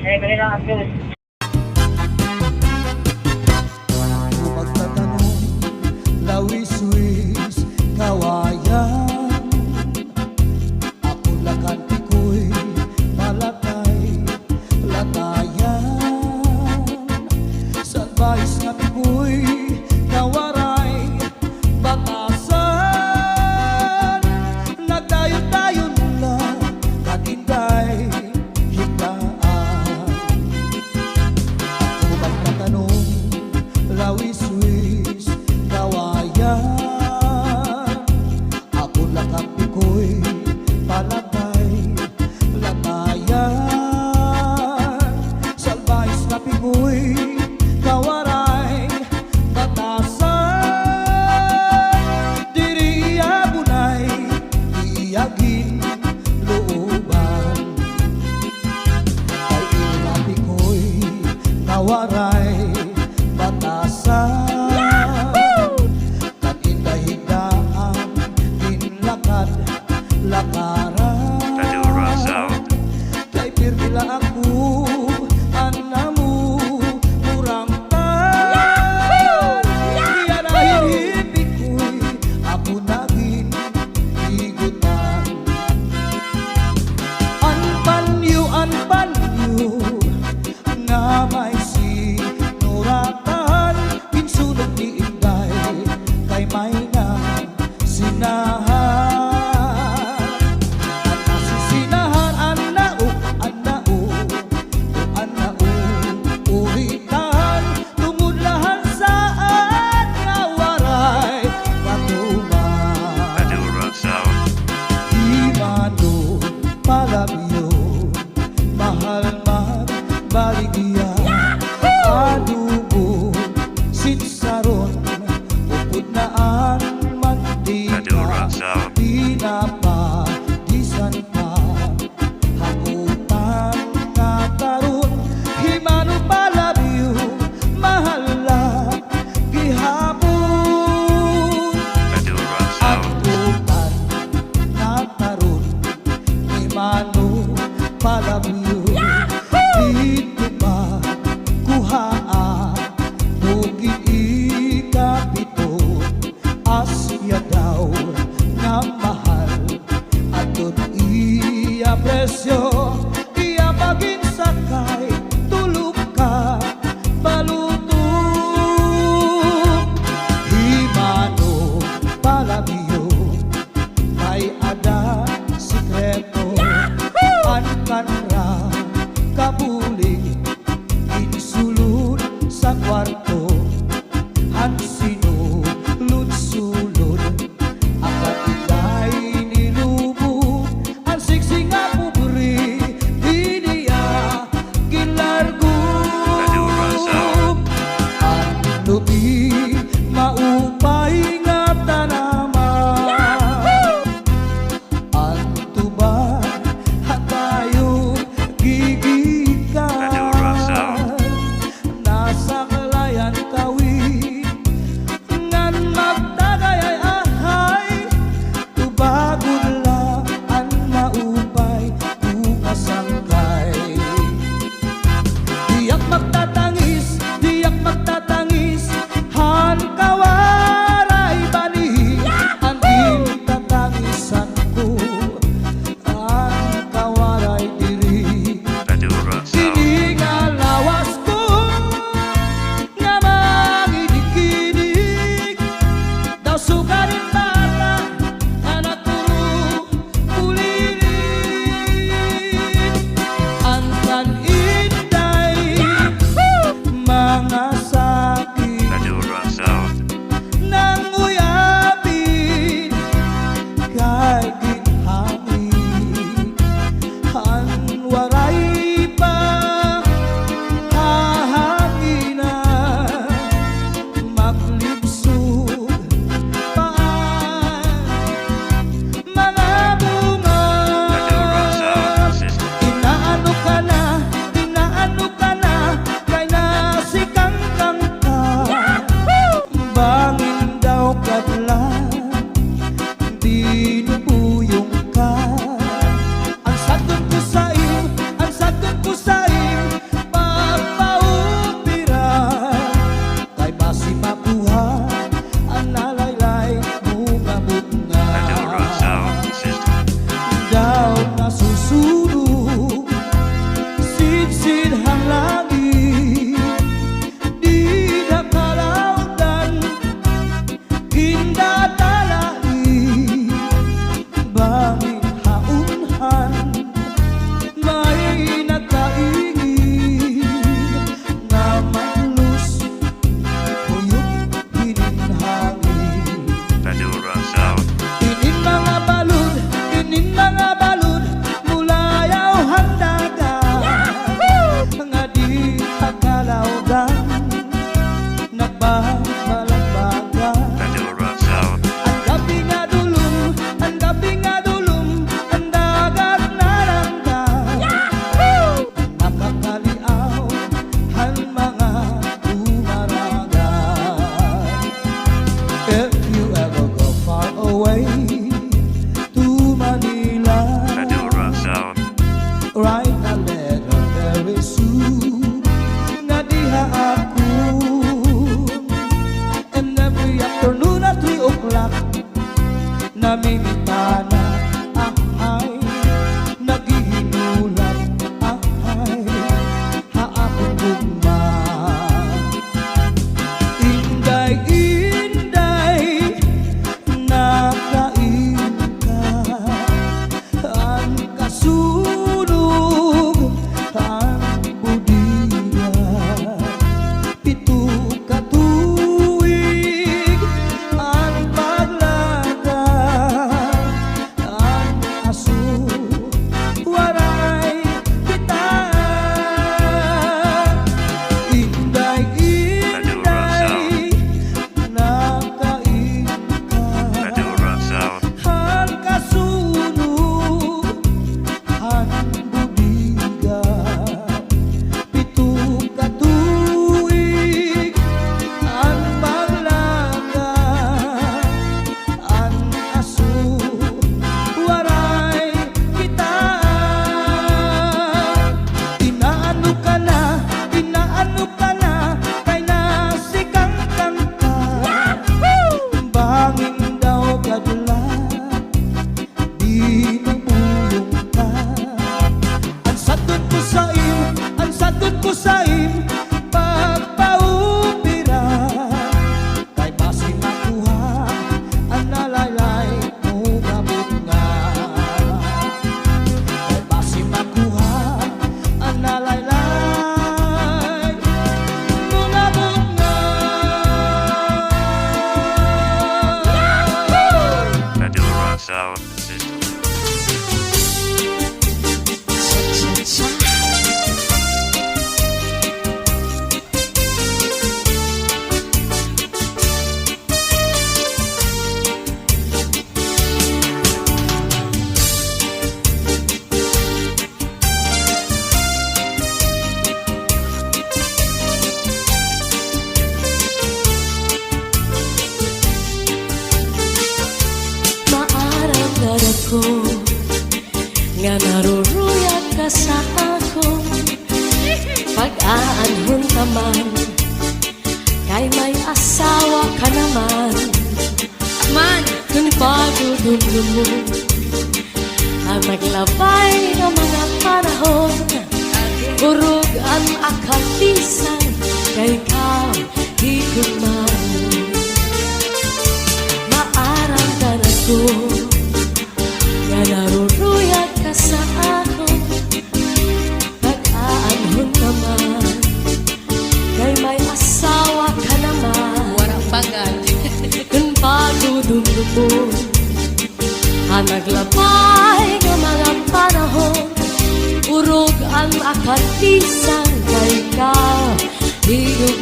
kanilang abuse. Magtatanong, lawis-wis, kawayan. Ako lakanti ko'y malatay, latayan. Sa advice nga ko'y kawaray, batasan. Nagdayon-dayon lang, katinday, higdaan. Ako magtatanong, lawis-wis, kawayan. Ako lakampi ko'y palatay, latayan. Salbais na pigo'y kawaray, batasan. Diri abunay, iyagin looban. Ay ilapi ko'y kawaray, batasan. Katindahigaan, inlakad, lakaran. Madura Sound. Kay pirmila ako, anamu, murang tan. Iya dahil hindi ko'y ako naging higutan. Anpanyo, nga may sinuratan. Pinsulog ni Inday, kay may na sinahan. At nasisinahan, anao, uritan. Tumudlahan saan nga waray katuman. Madura Sound. Imano palabyo, mahal magbaligya. Adubo, sitsaron, upod na ang mantika. Madura Sound. Pinapadisan pa, hakutan nga karon. Himano palabyo, mahal lang gihapon. Madura Sound. Hakutan nga karon, himano palabyo. Dito ba kuhaan, nuging ikapito. Asya daw nga mahal, aton iya presyo. Iya maging sakay, tulog ka, balutong. Himano palabyo, may ada sikreto. Ankanra kabuli, insulod sa kwarto. Hansino sulod, ang katinday nilubo. Ang siksi nga pubri, di niya gilargo. Madura Sound. Ang lubi, maupay nga tanaman. Ang tuba, hatayo gigikan. Pag-aanhon ka man, kay may asawa ka naman. Man, kung pagdudumdum mo ang maglabay ng mga panahon, urog ang akatisan, kay ikaw higugman. Maarang ka na ko, nga naruruyag ka sa akon. Pag-aanhon naman, kay may asawa ka naman. Warang bagay. Kung pagdudumdum mo ang naglabay ng mga panahon, urog ang akatisan, kay ikaw higugman.